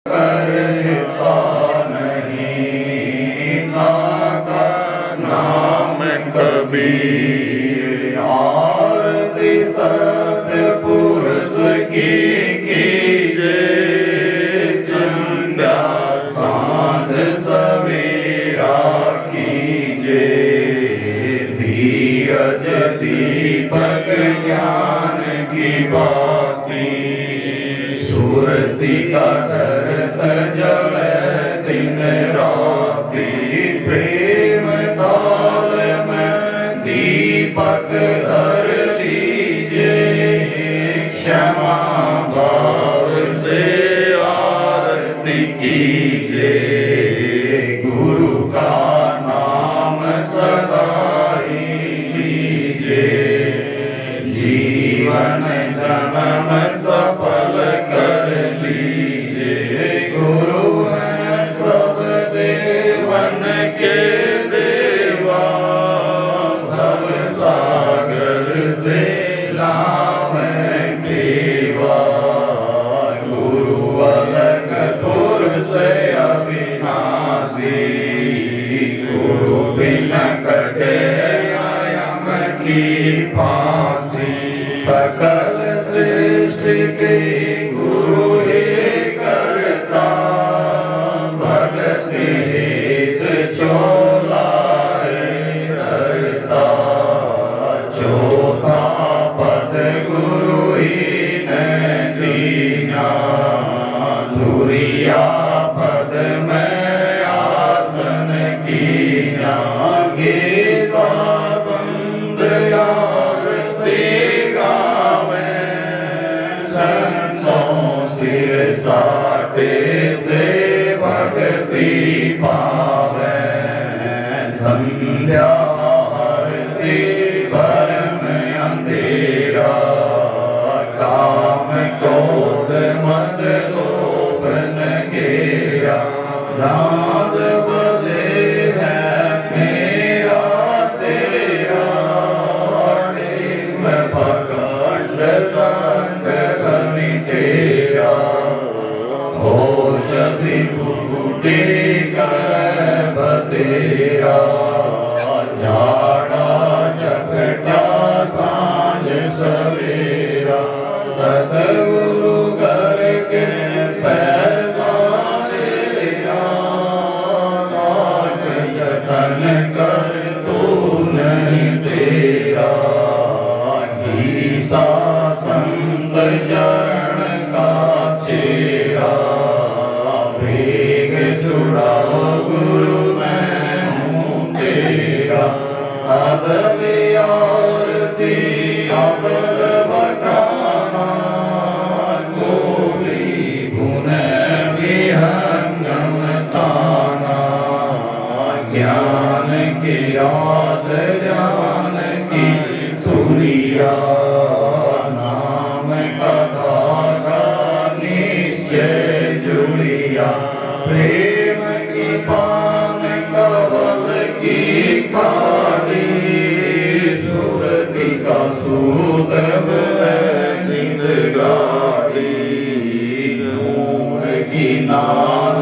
करता नहीं नाका नाम कबीर। आरती सतपुरुष की कीजे, संध्या सांझ सवेरा कीजे। धीरज दीपक ज्ञान की बाती, सुरति का दर्द जले दिन राती। प्रेम ताल में दीपक धर लीजे, क्षमा भाव से आरती कीजे। गुरु का नाम सदा ही लीजे, जीवन जन्म सफल कर लीजे। गुरु है सब देवन के देवा, भव सागर से लावे केवा। गुरु अलग पुरुष अविनाशी, गुरु बिन कटे यम की फांसी। सकल सृष्टि के गुरु ही करता, भगति हित चोला धरता। चौथा पद गुरु ही ने दीना, दुरिया पद में आसन कीना। गीता संत आरती गावे, संतों सिर साटे से भक्ति पावे। संध्या आरती भरम अंधेरा, काम क्रोध मद लोभ नगेरा। नाद बदे है मेरा तेरा, टेम पकड़ संग घमिटेरा। औषधि बूटी कर बतेरा, झाड़ा झपटा सांझ सवेरा। सतगुरु करके पैसारेरा, नाथ जतन कर तू नहीं तेरा। गीता संत चरण का चेरा, भेग छुड़ाओ गुरु मैं हूँ तेरा। अदल आरती अदल बखाना, गोरी गुण विहंगम ताना। ज्ञान की राज जान की तुरिया, नाम का धागा निश्चय जुड़िया। प्रेम की पान कवल की खाड़ी, सुरति का सूद निंद गाड़ी। नूर की नाद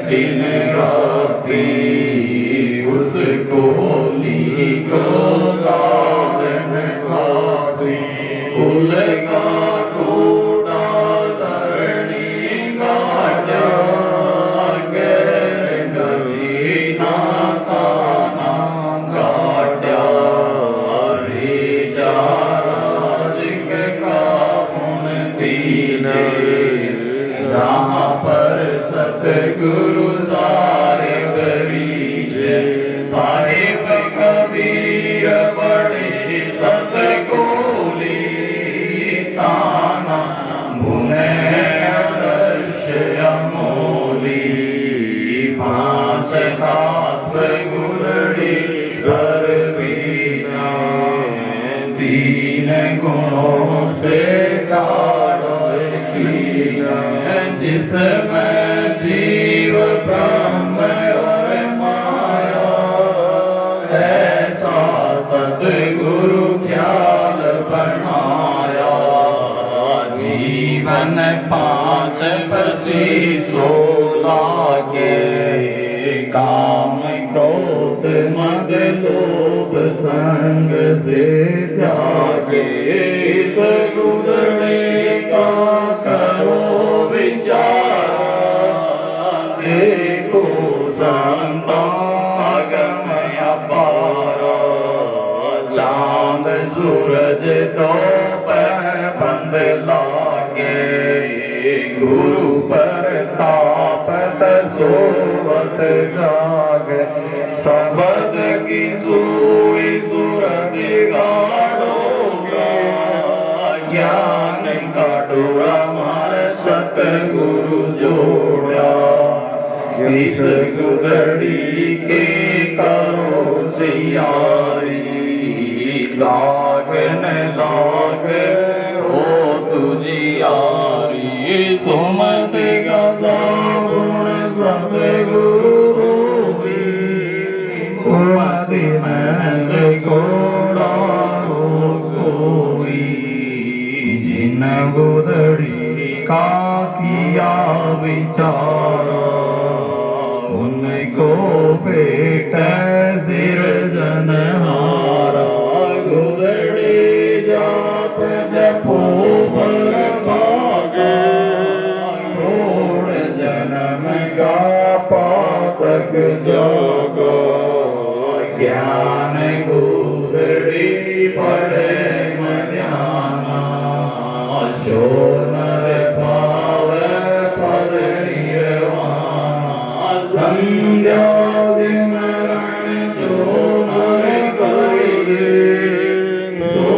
दिन राती, उसको ली को कारण खासी। कुल का टूटा धरणी गाड़ा, गैर नजीना ताना गाड़ा। रीचा राजिक का पुन दीने, जहाँ पर सतगुरु साहिब रीजे। साहिब कबीर बड़े सतगोली, ताना मुने आदर्श अमोली। पांच तत्व गुरड़ी कर बीना, तीन गुणों से लाड़ो कीना। जिसमें जीव ब्रह्म और माया, ऐसा सतगुरु ख्याल बनाया। जीवन पांच पद रची सो लागे काम क्रोध मद लोभ संग से जागे इस गुजरे का करो विचार देखो संतों अगम अपार चांद सूरज तो बंद लागे गुरु प्रताप सोवत जाग सबद की सोई सुरत गाड़ोगा ज्ञान का डोरा मार सतगुरु जोड़ा किस गुदड़ी के करो सियारी लाग न लाग हो तुझी यारी सुमत गजा गुण सतगुरु होई उमति में घोड़ा कोई जिन गुदड़ी का किया विचारा उनको पेट सिर जनहारा गुदड़ी जाप जपो पर भागे छोड़ जन्म का पातक जोगो ज्ञान गुदड़ी पड़े मध्याना शोनर भाव पद निर्वाणा संध्या सिमरन जो नर करिए सो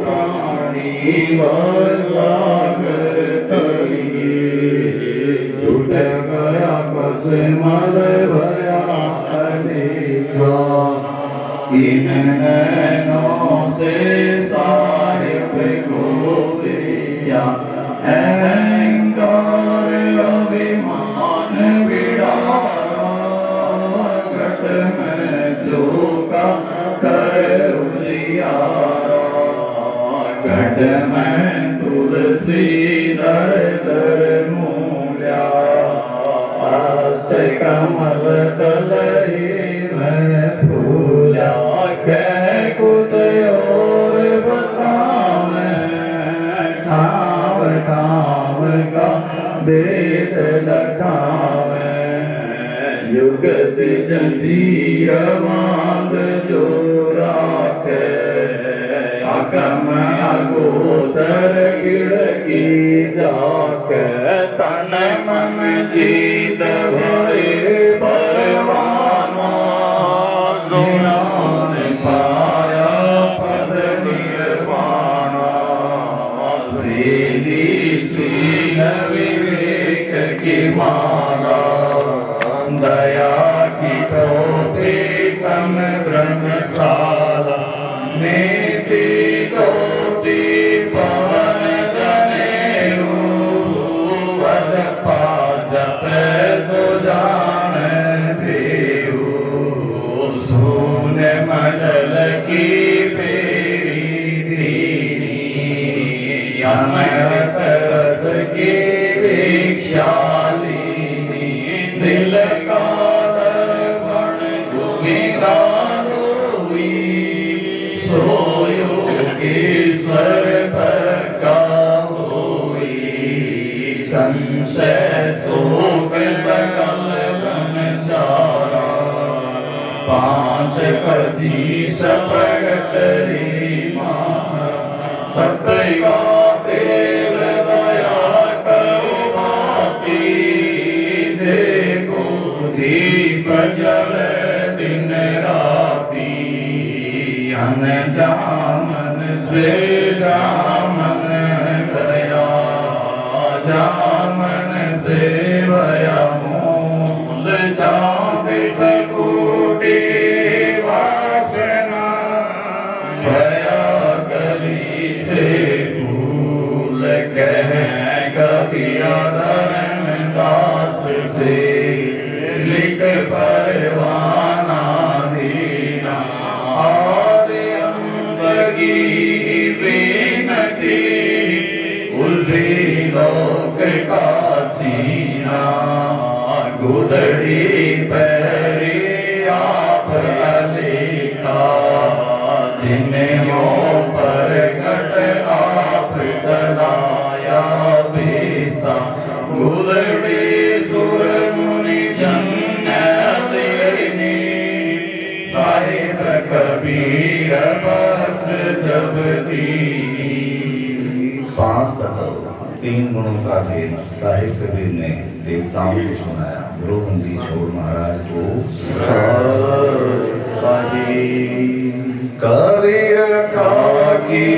प्राणी वसागर तरिए छूट गया बस मल भया अनेका इन नैनों से साहिब को दिया अहंकार अभिमान बिड़ाया घट में चौका कर उजियारा घट में तुलसी दर दर मूल्या अष्ट कमल तलई में फूला कह कुछ और बतावे ठाव ठाव का वेद लखावे युगत जंजीर बांध जो राखे अगम अगोचर खिड़की जाके तन मन जीत भये परवाना जिन्होंने पाया पद निर्वाणा सीधी सील विवेक की माला दया की टोपी तन ब्रह्मशाला नीति धोती पवन जनेऊ जपा जप सुजान देऊ सून मंडल की फेरी दीनी अमृत रस की भिक्षालिनी दिल का दर्पण घुमिरा दोई सो योगेश्वर प्रकाश होई संशय शोक सकल ब्रह्मचारा पांच पचीस प्रगट सत्या देव दया करो बाती देखो दीप जल दिन राती अन जामन से जामन गया जामन से भया मूल चाँद सकोटे वासना भया गली से भूल कह कबीरा धर्मदास से लिख परवाना दीना आदि अंत की बेनती उसी लोक का गुदड़ी पैरी आप अलिका जिन्हों पर घट आप चलाया बेसा गुदड़ी सुर मुनि जन्नत साहिब कबीर बख्श जब दीनी। 5 तक 3 गुणों का भेद साहिब कबीर ने देवताओं को सुनाया। गुरुबंदी छोड़ महाराज को कबीर का की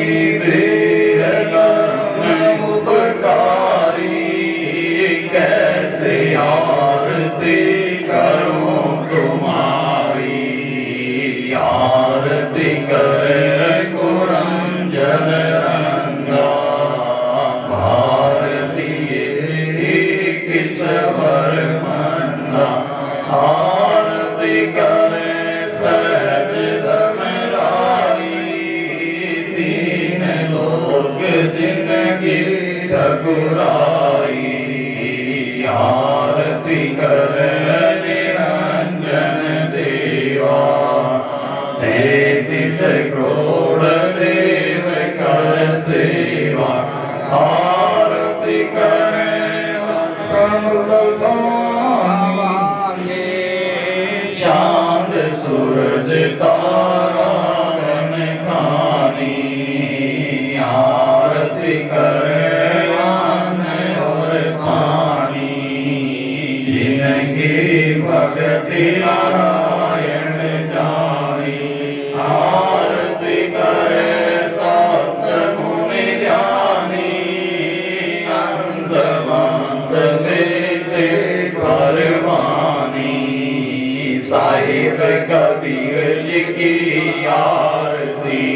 उपकारी कैसे आरती करूं तुम्हारी आरती करे कुरंजन रंगा भारतीय किस वर मंदा आरती करे सहज धमराई तीन लोग जिंदगी ठकुराई आरती करे निरंजन देवा 33 करोड़ देव कर सेवा आरती करे चांद सूरज तारा कनकानी आरती करे और पानी जिनकी भक्ति नारायण जानी आरती करे सत मुनि ज्ञानी अंश वंश देते परवानी साहिब कबीर जी की आरती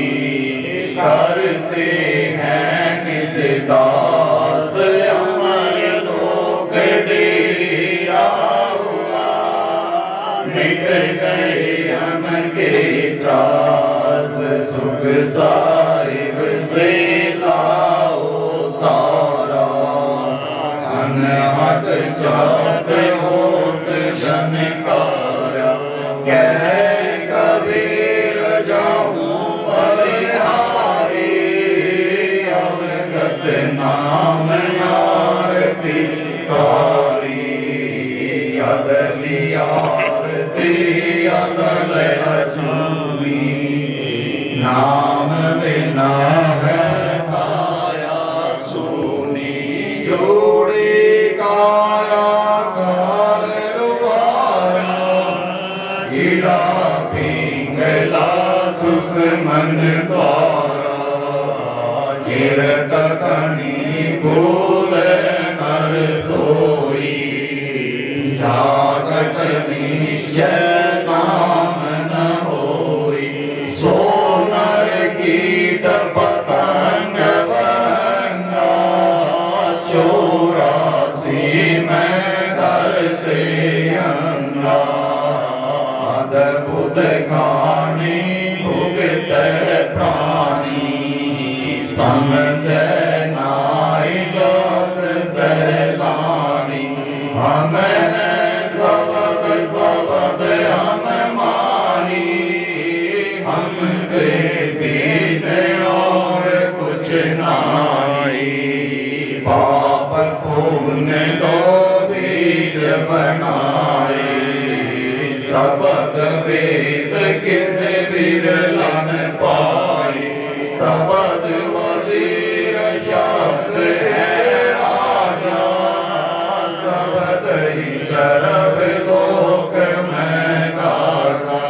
करते हैं निज दास अमर लोक डेरा हुआ मिट गए हम के त्रास सुख साहिब से लाओ तारा अनहद शब्द होत जनकारा कह कबीर जाऊं बलिहारी अवगत नाम आरती तारी अदली आरती अदल अजूबी नाम बिना है काया सुनी जोड़ी काया काल रुबारा ईड़ा पिंगला सुसमन द्वारा गिरत कनी भूल नर सोई जागत निश्चय नाम न होई सो नर कीट पतंग बरंगा 84 में धरते अंगा अद्भुत कहानी भुगत प्राणी समझ नाई सत सैलानी हम सबद सबद हम मानी हमसे बीत और कुछ नाई पाप पुण्य दो बीज बनाए सबद वेद किस बिरला न पाए सबद वजीर शब्द है राजा सबद ही शरब लोक में गाजा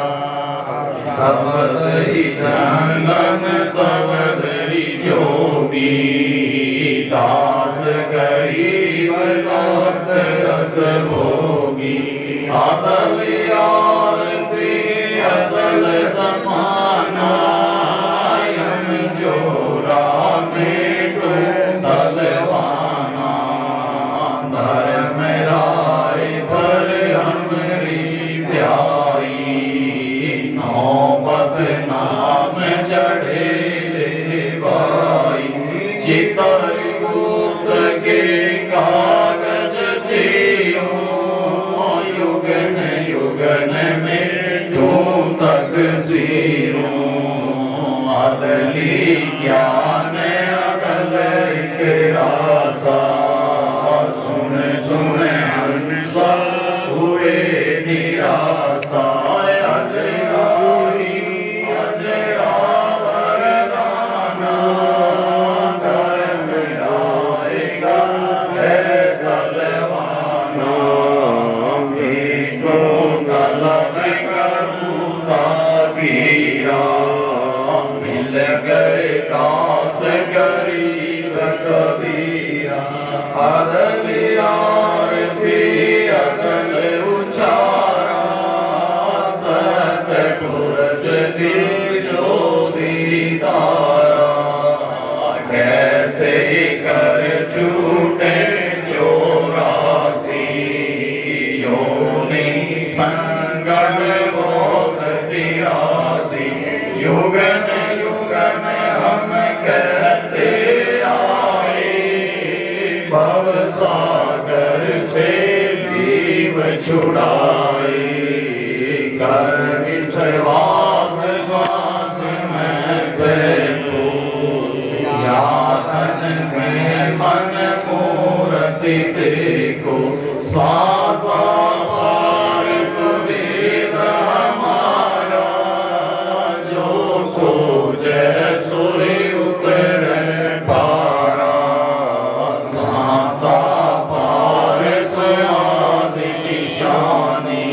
सबद ही जंगम सबद ही ज्योति दास गरीब दास रस भोगी अदल आरती अदल समाना यम जोरा में दलवाना धर्म राय पर हमरी ध्याई नौबत नाम चढ़े ले भाई चितर गुप्त के कागज छियो संगम बोध तिरासी युगन युगन हम कहते आए भव सागर से जीव छुड़ाए कर विश्वास श्वास में फेंको यातन में मन मूर्ति देखो स्वासा पार सुवेद हमारा जो खोजे सोई उतर पारा स्वासा पार आदि निशानी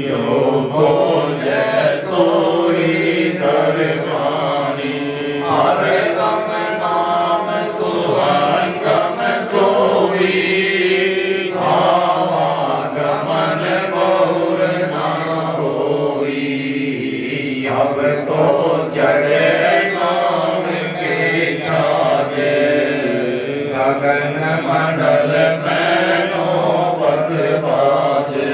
जो खोजे सोई दरबानी हरे दम नाम सुहंगम सोई आवागमन बहुर ना होई अब तो चढ़े नाम के छागे गगन मंडल में नौबत बाजे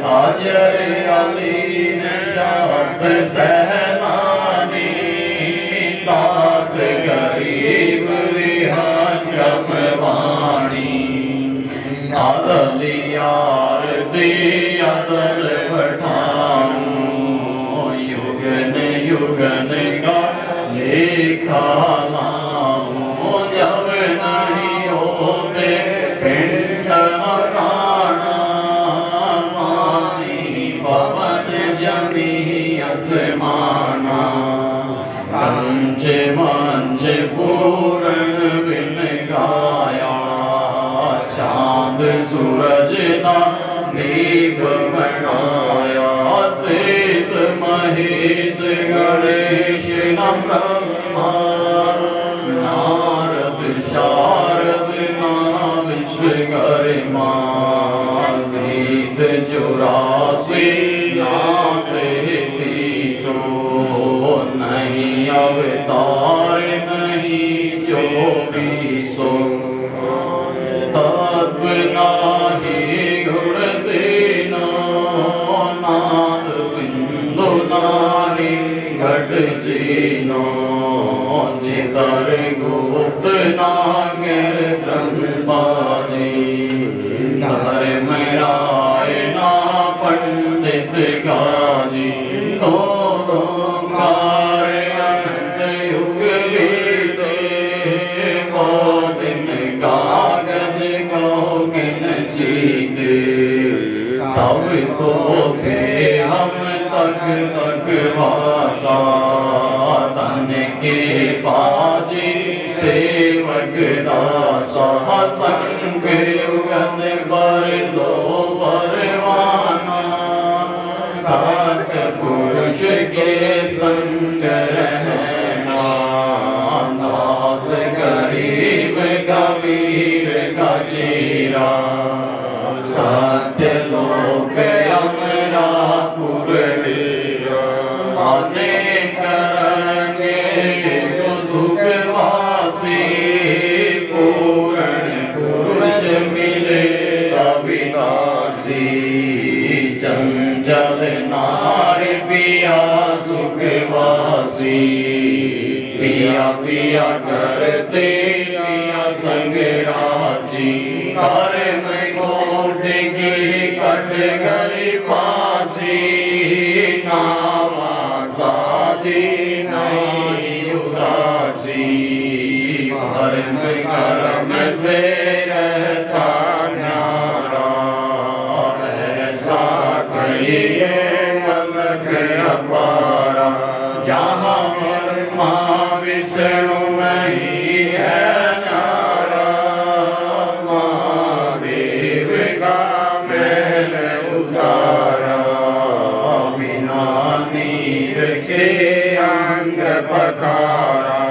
हाजर अलीन शब्द सहलानी दास गरीब विहंगम वाणी अदलियार दियदल पठाऊं युगन युगन का लेखा लाऊं जब नहीं होते पिंड मराना पानी पवन जमी आसमाना कंच मंच पूर्ण बिन गाया चांद सूरज ना दीप बनाया शेष महेश गणेश न ब्रह्मा नारद शारद ना विश्वकर्मा जीत 84 नाथ तीसो नहीं अवतार नहीं 24 तत्व नाही गुण देना नाद बिंदु नाही घट जीनो जितर गुप्त नागर ब्रह्मबाजी धर्म राय ना पंडित गाजी अनंत युग बीते वो दिन कागज को किन जीते तब तो थे हम तक तक भाषा तन के बाजी सेवक दासा संग युगन बर लो बरवाना सात पुरुष के संग रहना दास गरीब कबीर का चेरा सत्य लोक अमरापुर डेरा आने करेंगे जो सुखवासी पूर्ण पुरुष मिले अविनाशी चंचल नारी पिया सुखवासी पिया पिया करते पिया संग राजी हर में कोट की कट गई फांसी नावा सासी नहीं उदासी धर्म कर्म से रहता न्यारा ऐसा कहिए अलग अपारा जहाँ ब्रह्मा विष्णु नहीं है न्यारा महादेव का मैल उतारा बिना नीर के अंग पकारा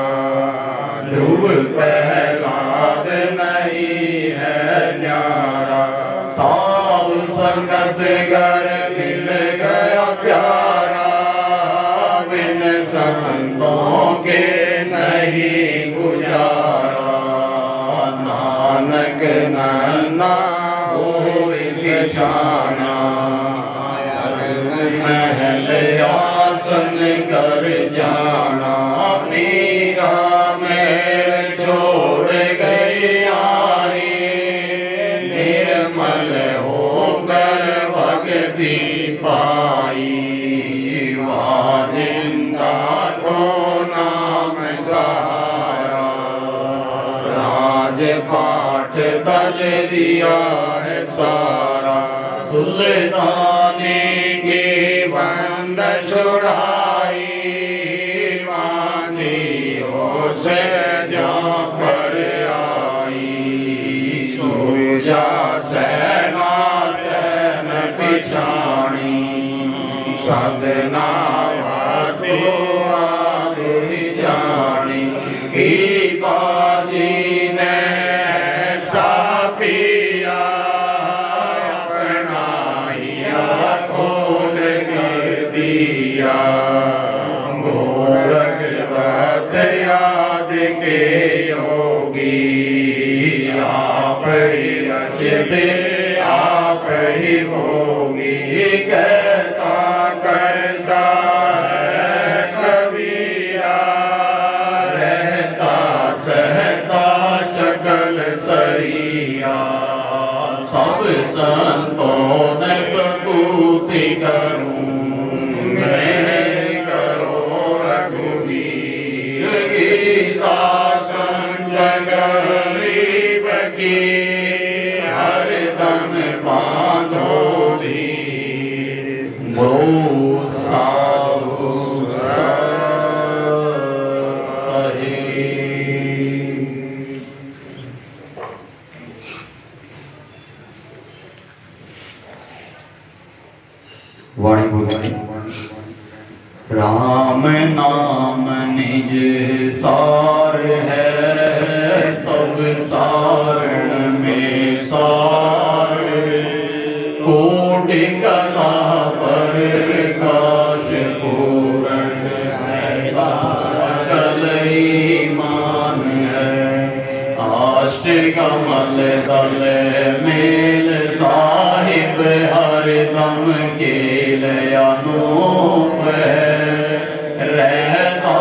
ध्रुव प्रहलाद नहीं है न्यारा साव संगत कर मिल गया प्यारा बिन संतों के नहीं गुजारा नानक नन्ना हो निशाना महल आसन कर जाना, मीरा महल छोड़ गई आई, निर्मल होकर भक्ति पाई, वहाँ जिंदा को नाम सहारा, राजपाट तज दिया है सारा, सुल्तानी की बंद छुड़ाई, वादियों से जा पर आई, सूजा सेना सेन पिछाणी, साधना वासु आदि जानी, की बाजी ने ऐसा पिया, खोल कर दिया, गोरख भक्त याद के योगी, आप ही रचते आप ही भोगी, कहता करता है कबीरा, रहता सहता सकल शरीरा, सब संतों ने स्तुति करूं, मैं करो रघुवीर की, शासन गरीब की, हरदम बांधो धीर, गो साधु सही। वाणी बोली, राम नाम निज सार है, सब सारण में सार, कोटि कला पर प्रकाश पूरण है, सकल ईमान है, अष्ट कमल दल मेल साहिब, हरदम केल अनूप है, रहता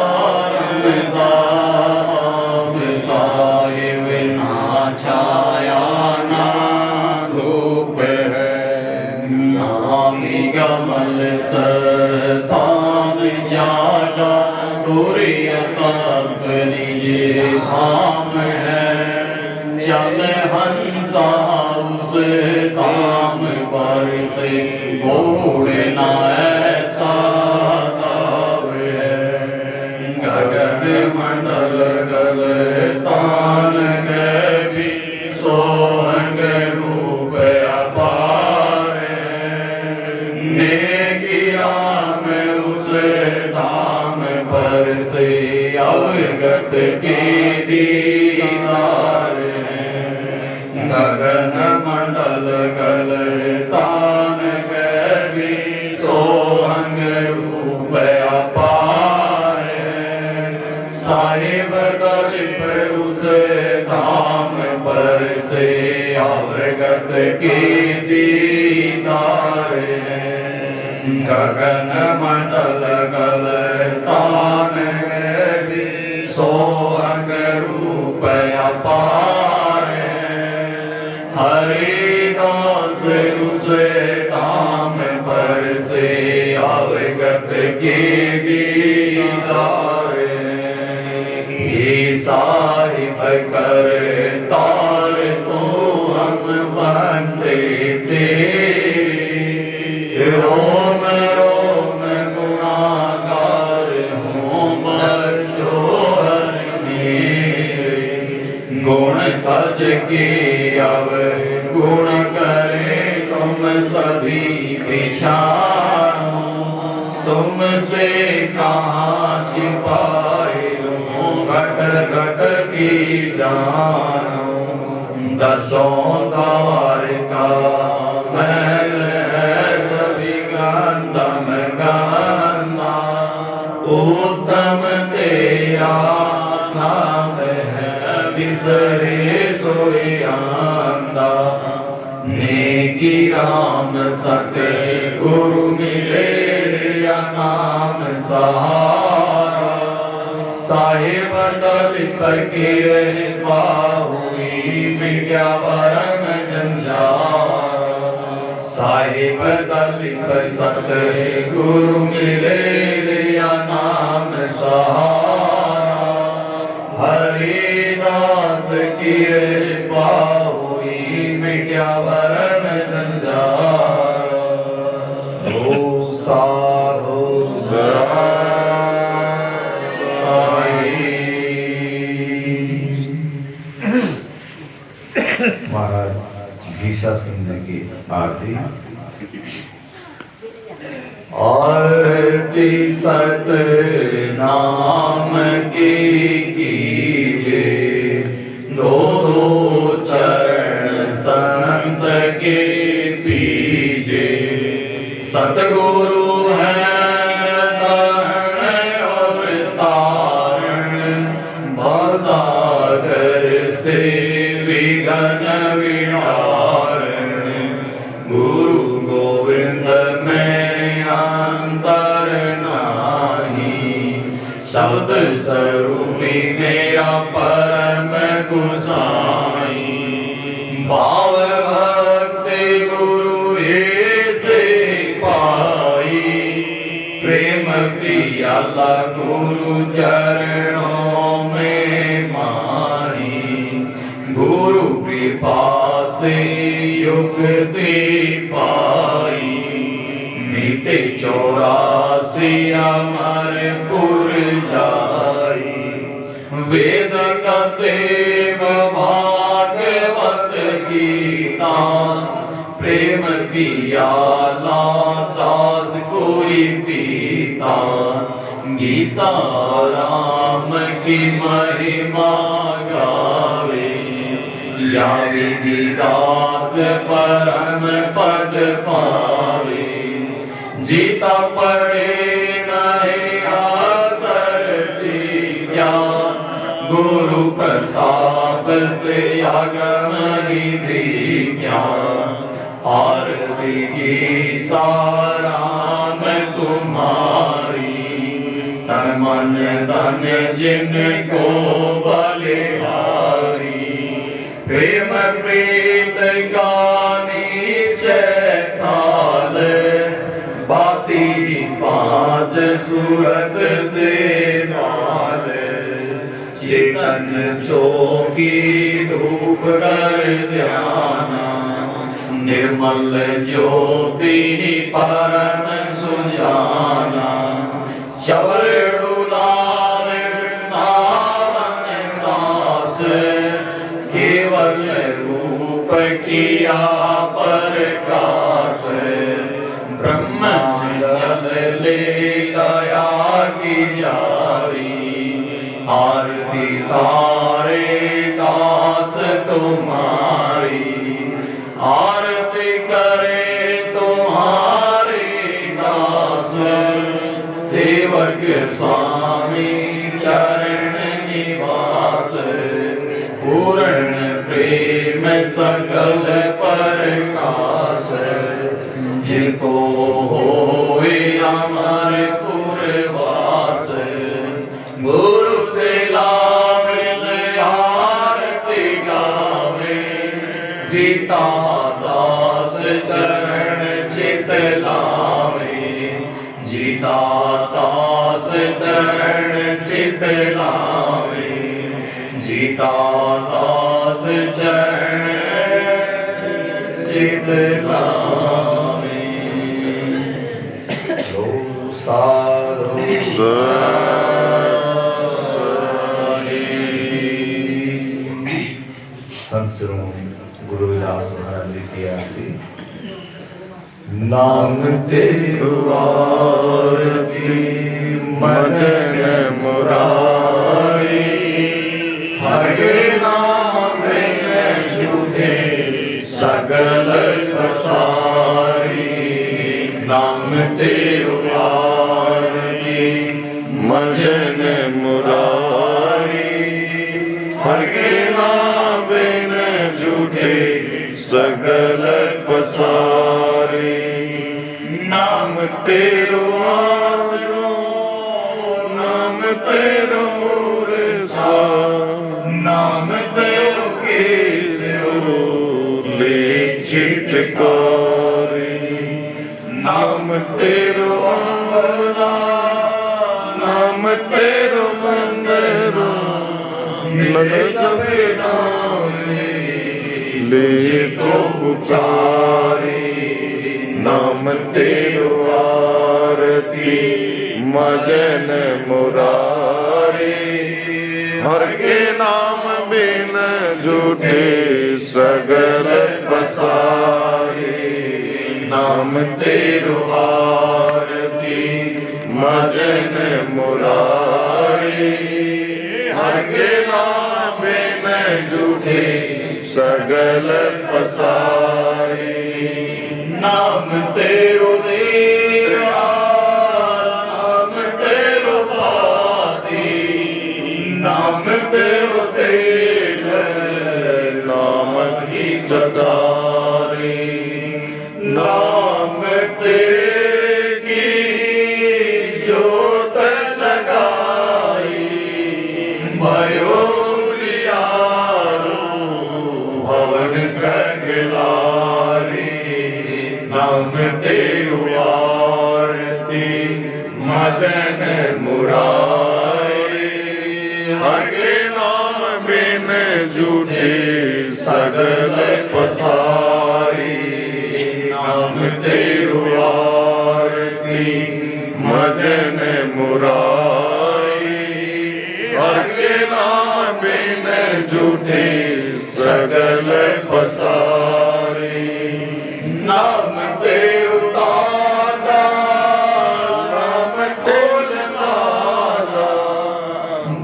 रमता आप साहिब, ना छाया ना धूप है, नामी कमल सरतान जागा, तुरियत निज धाम है, चल हंसा उस धाम पर से, गोड़ न ऐसा ताव है, गगन मंडल गल तान भी, सोहंग रूप अपार है, नेकी राम उस धाम पर से, अवगत के दीदार है, गगन मंडल गल तान भी, सोहंग रूप अपार है, साहिब गलिब उस धाम पर से, अवगत के दीदार है, गगन मंडल गल तान भी, सोहंग रूप अपार है, हरिदास उस धाम पर से, अवगत के दीदार है, हे साहिब कर तार तो हम बंदे तेरे, रोम रोम गुणागार हों बख्शो हर मेरे, गुण तज के अब गुण करे तुम सभी पिछाड़ो, तुमसे कहाँ छिपाए घट घट की जानो, दसों द्वार का महल है सभी गंधम गंधा, उत्तम तेरा नाम है बिसरे सोई अंधा, नेकी राम सत्य गुरु मिले सहारा साहिब दलित कृपा हुई मिट्या परम जंजारा साहिब दलित सत गुरु मिले लिया नाम सहारा हरिदास कृपा हुई मिट्या परम जंजारा हो साधु महाराज गीसा सिंह जी की आरती। आरती सत नाम की कीजे दो दो चरण संत के पीजे सतगुरु है तारण और तारण भवसागर से विघ्न विहारण गुरु गोविंद में अंतर नाही शब्द स्वरूपी मेरा परम गुसाई भाव भक्ति गुरु से पाई प्रेम प्रियाला गुरु चरणों में माही गुरु कृपा से युक्ति पाई मिटे 84 अमर पुर जाई वेद का देव भागवत गीता प्रेम पियाला दास कोई पीता गीसा राम की महिमा गावे या विदिदास परम पद पावे जीता पड़े नहीं आसर सीधा गुरु प्रताप से आगम दीक्षा आरती गीसा राम तुम्हारी तन मन धन जिनको बलिहारी प्रेम प्रीत का निश्चय काल बाती 5 सूरत से नाल चेतन चौकी धूप कर ध्याना निर्मल ज्योति परम सुजाना शबर डुलार वृंदावन दास केवल रूप किया प्रकाश ब्रह्म जल ले दया की जारी आरती सारे दास तुम्हारी आरती करे तुम्हारी दास सेवक स्वामी चरण निवास पूर्ण प्रेम सकल प्रकाश जिनको होए अमर पुरवास गुरु से लामिल आरती गावे जीता दास चरण चित लावे जीता दास चरण चित लावे जीता दास चरण चित लावे साधु संत शिरोमणि गुरु विलास महाराज जी की आरती। नाम तेरु आरती मदन मुरारी हरे नाम में जुटे सकल पसारी नाम तेरु आरती मदन मुरारी हरे नाम में जुटे सकल पसारी नाम तेरो आसरो तेरो मूरसा नाम तेरो केसरो ले छिटकारे नाम तेरो अमरा नाम तेरो मंदरा नरक के नामे ले तो पुकारे नाम तेरो आरती मजन मुरारी हर के नाम बिन झूठे सगल पसारे नाम तेरो आरती मजन मुरारी हर के नाम बिन झूठे सगल पसारे नाम तेरो देवा नाम तेरो पादी नाम तेरो तेल नाम की जगारी नाम तेरे की जोत जगाई भयो भवन सगलारी नाम तेरो आरती मदन मुरारी हर के नाम बिन झूठे सगल पसारी नाम तेरो आरती मदन मुरारी हर के नाम बिन झूठे सगल पसारी नाम तेरो तारा नाम तेरो नारा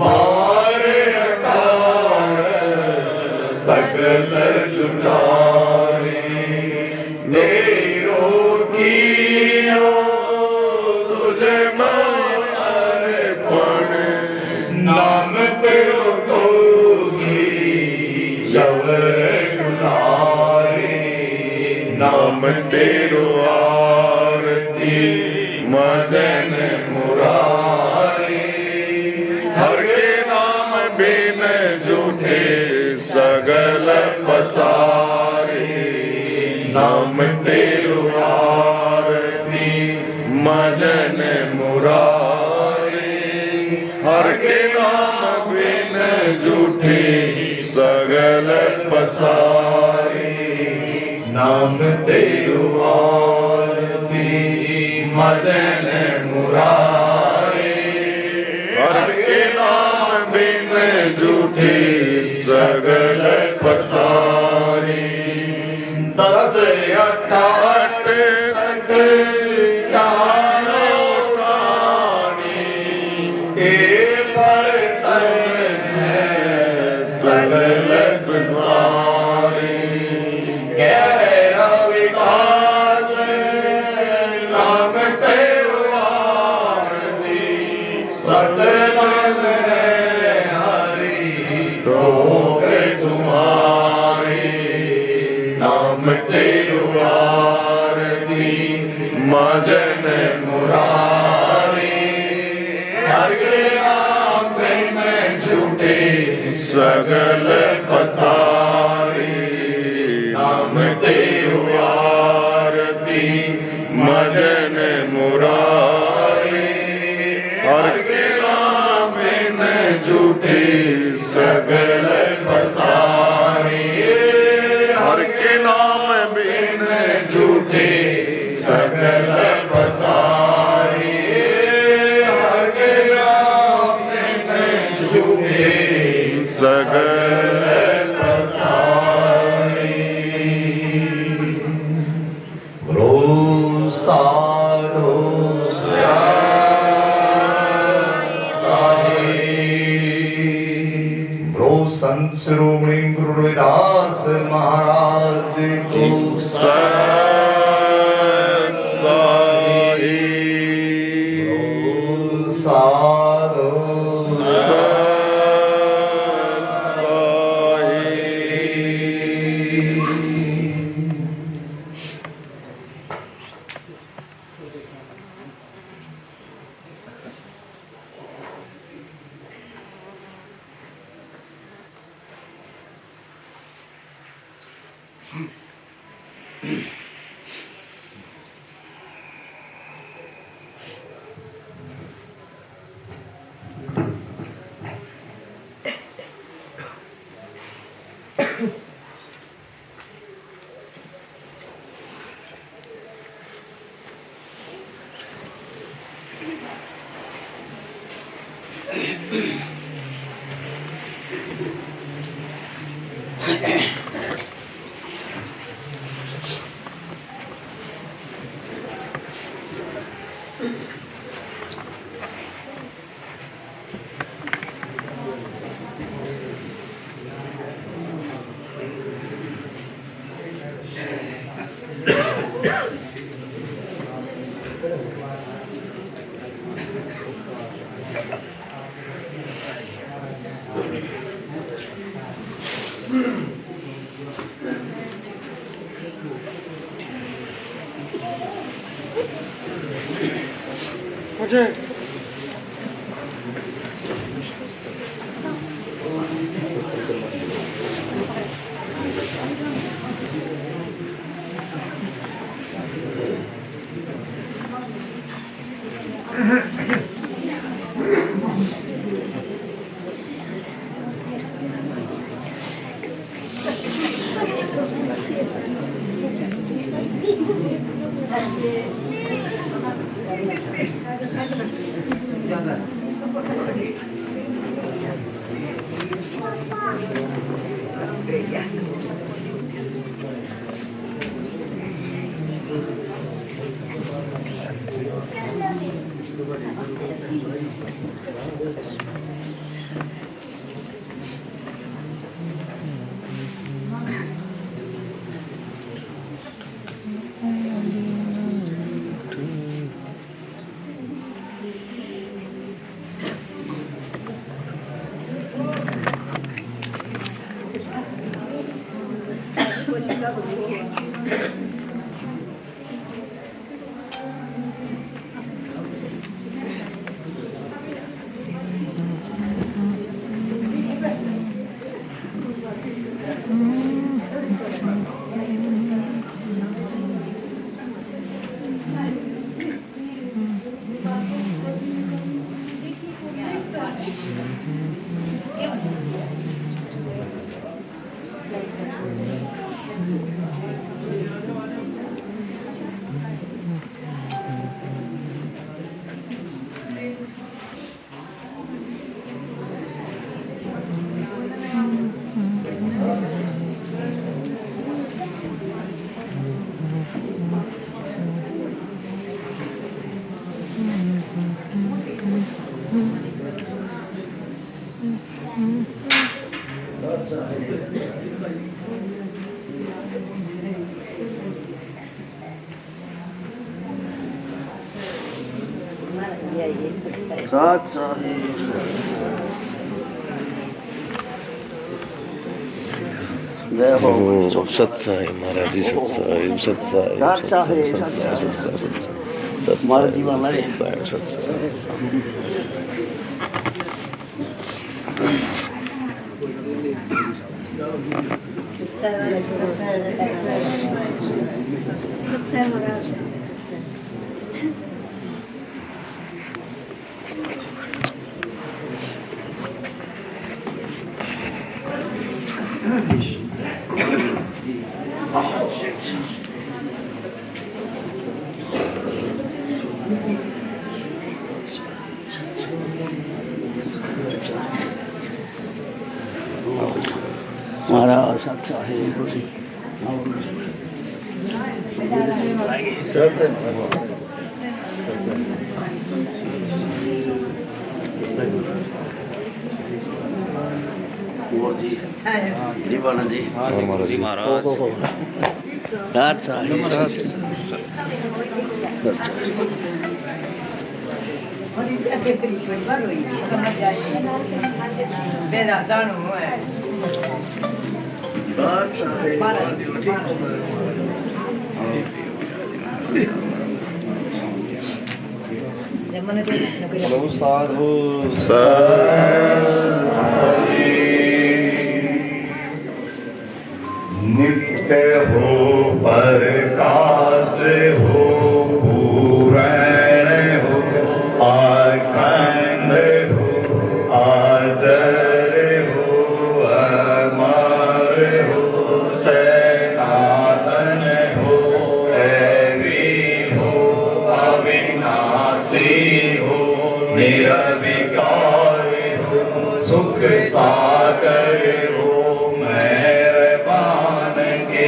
मारे अटार सगल जुटारे मेरो कियो तुझे मैं अर्पण नाम तेरो नाम तेरो आरती मदन मुरारी हर के नाम बिन झूठे सगल पसारे नाम तेरो आरती मदन मुरारी हर के नाम बिन झूठे सगल पसारे नाम तेरो आरती मदन मुरारी हर के नाम बिन झूठे सगल पसारे दस अठाठ संग चारों प्राणी के पर तन है सगल संसारी नाम तेरो आरती सतनाम है हरि दोग तुम्हारे नाम तेरो आरती मदन मुरारी हर के नाम बिन झूठे सगल पसारे नाम तेरो आरती मदन मुरारी हर के नाम बिन झूठे सगल पसारे हर के नाम बिन झूठे सगल पसारे हर के नाम बिन झूठे सगल पसारे साधो जय हो सत्साई महाराज जी सत्साई सत्साई हमारा जीवन है महाराज सच्चा है वो जी जीवन जी महाराज सच्चा है साधु नित्य हो प्रकाश हो पूर्ण हो अखंड हो अजर हो अमर हो सनातन हो दैवी हो अविनाशी हो निरविकार हो सुख सागर हो मेहरबान के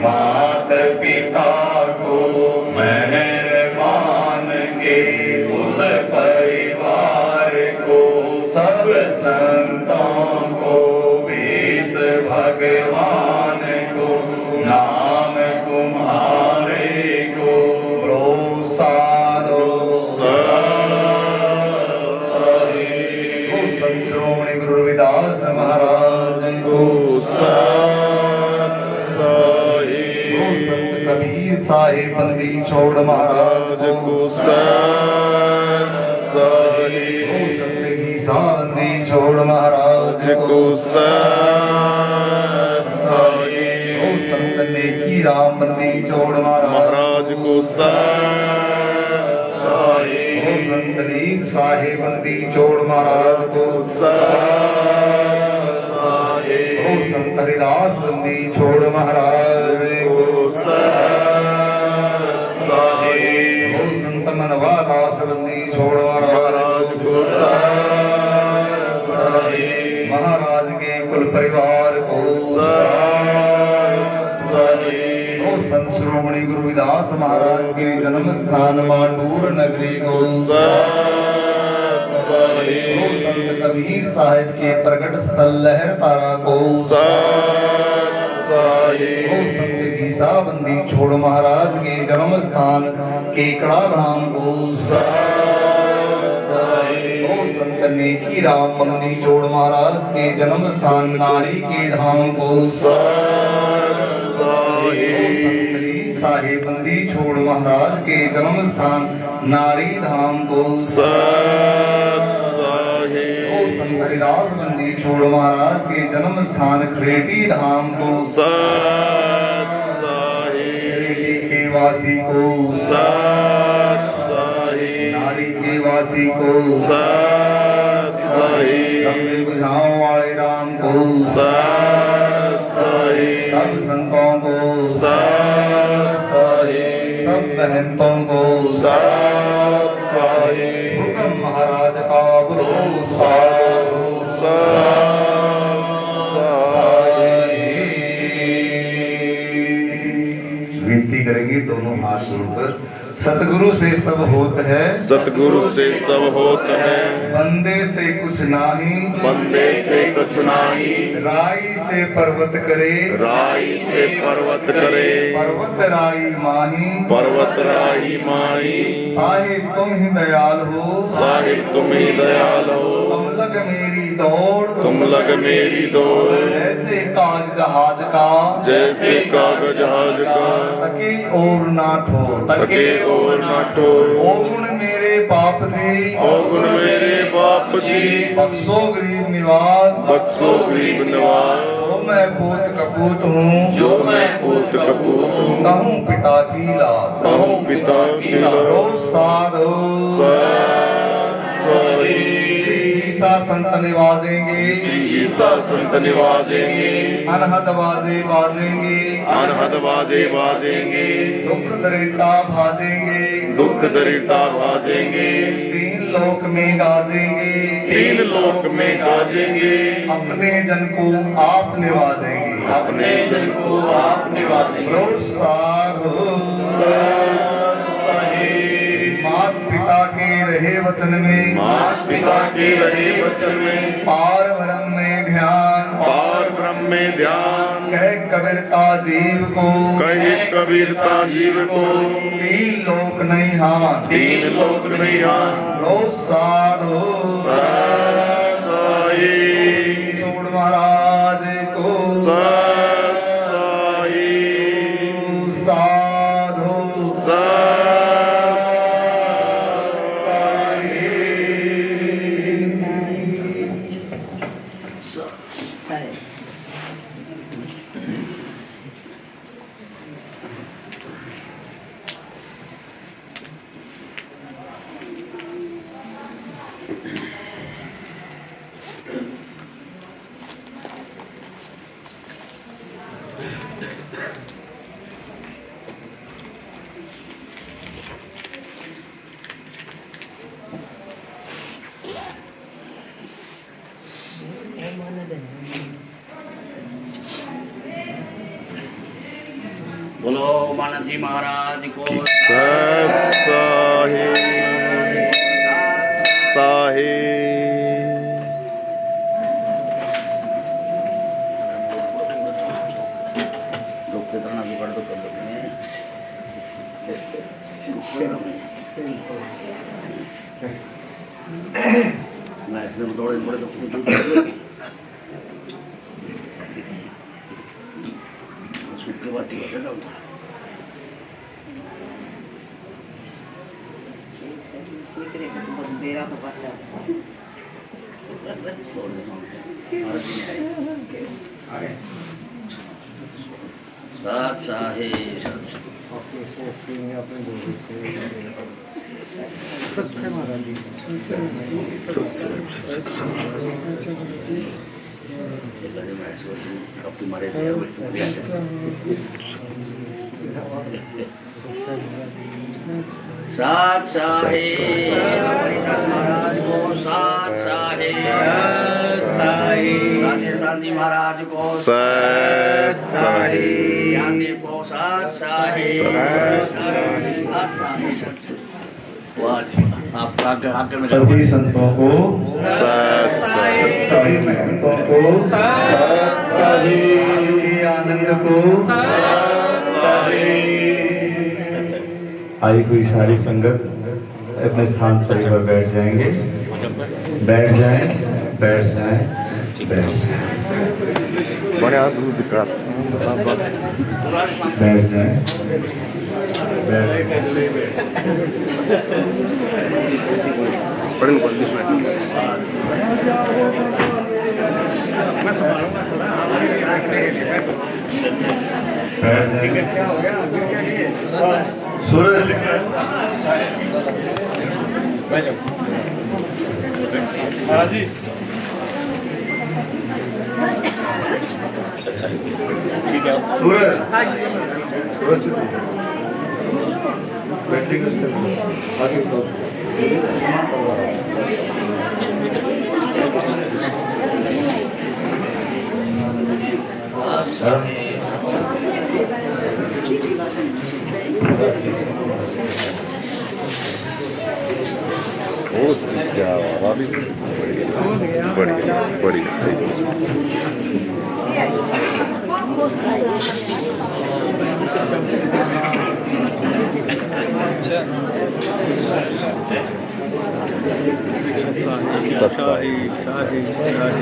मात पिता को मेहरबान के कुल परिवार को सब संतों को बीस भगवान को नाम तुम्हारे को साधो श्रोमणि गुरु रविदास महाराज को संत कबीर साहिब बंदी छोड़ महाराज को साहिब। ओ संत की साबंदी छोड़ महाराज को साहिब। ओ संत ने की राम बंदी छोड़ महाराज को साहिब। ओ संत लीप साहिब बंदी छोड़ महाराज को साहिब। ओ संत हरिदास बंदी छोड़ महाराज को साहिब। ओ संत मनवा दास बंदी छोड़ महाराज को साहिब। महाराज के कुल परिवार को साहिब। ओ संत श्रोमणी गुरु विदास महाराज के जन्म स्थान मांडूर नगरी को साहिब। ओ संत कबीर साहिब के प्रकट स्थल लहर तारा को साहिब। ओ संत गीसा बंदी छोड़ महाराज के जन्म स्थान केकड़ा धाम को साहिब। ओ संत नेकी राम बंदी छोड़ महाराज के जन्म स्थान नारी के धाम को साहिब। साहिब बंदी छोड़ महाराज के जन्म स्थान नारी धाम को साहिब। ओ संत हरिदास बंदी छोड़ महाराज के जन्म स्थान खरेटी धाम को साहिब। खरेटी के वासी को साहिब। नारी के वासी को साहिब। लंबे बुझाओं वाले राम को साहिब। सब संतों को साहिब। सब महंतों को साहिब। हुक्म महाराज का बोलो साहिब। विनती करेंगे दोनों हाथ जोड़कर। सतगुरु से सब होत है, सतगुरु से सब होत है, बंदे से कुछ नाही, बंदे से कुछ नाही, राई से पर्वत करे, राई से पर्वत करे, पर्वत राई माही, पर्वत राई माही। साहिब तुम ही दयाल हो, साहिब तुम ही दयाल हो, तुम लग मेरी दौड़, तुम लग मेरी दौड़, जैसे काग जहाज का, जैसे कागज जहाज का, तके और ना ठोर, तके और ना ठोर। ओ गुण मेरे बाप जी, ओ गुण मेरे बाप जी, बख्शो गरीब निवास, बख्शो गरीब निवास। जो मैं पूत कपूत हूँ, जो मैं पूत कपूत हूँ, कहूँ पिता की लाश, कहूँ पिता की लाश। साधु ईसा संत निवाजेंगे, ईसा संत निवाजेंगे, अनहद बाजे बाजेंगे, अनहद बाजे बाजेंगे, दुख दरिद्रता भाजेंगे, दुख दरिद्रता भाजेंगे, तीन लोक में गाजेंगे, तीन लोक में गाजेंगे, अपने जन को आप निवाजेंगे, अपने जन को आप निवाजेंगे। साधु मात पिता के रहे वचन में, मात पिता के रहे वचन में, पार ब्रह्म में ध्यान, पार ब्रह्म में ध्यान, कह कबीरता जीव को, कहे कबीरता जीव को, तीन लोक नहीं हान, तीन लोक नहीं हान। लो साधु साहिब छोड़ महाराज को साहिब साधु बोलो मानद जी महाराज को सत साहिब साहिब। दुख के तरह भी कर दो कर दो मैक्सिमम थोड़े बड़े दुख के बाटी हो जाता छोड़ दो महाराज जी ने आए सत साहिब सत कपी मारे सात साहिब महाराज को सात साहिब राजेंद्र जी महाराज को सत साहिब ज्ञानदेव को सात साहिब वाह जी वाह। आप आगे में सभी संतों को सत साहिब सभी महंतों को सभी आनंद को आई हुई सारी संगत अपने स्थान पर एक बार बैठ जाएंगे। बैठ जाएं, बैठ जाएं, बैठ जाएं, बैठ जाएं, सूरज सूरज बढ़िया बढ़िया सही सत साहिब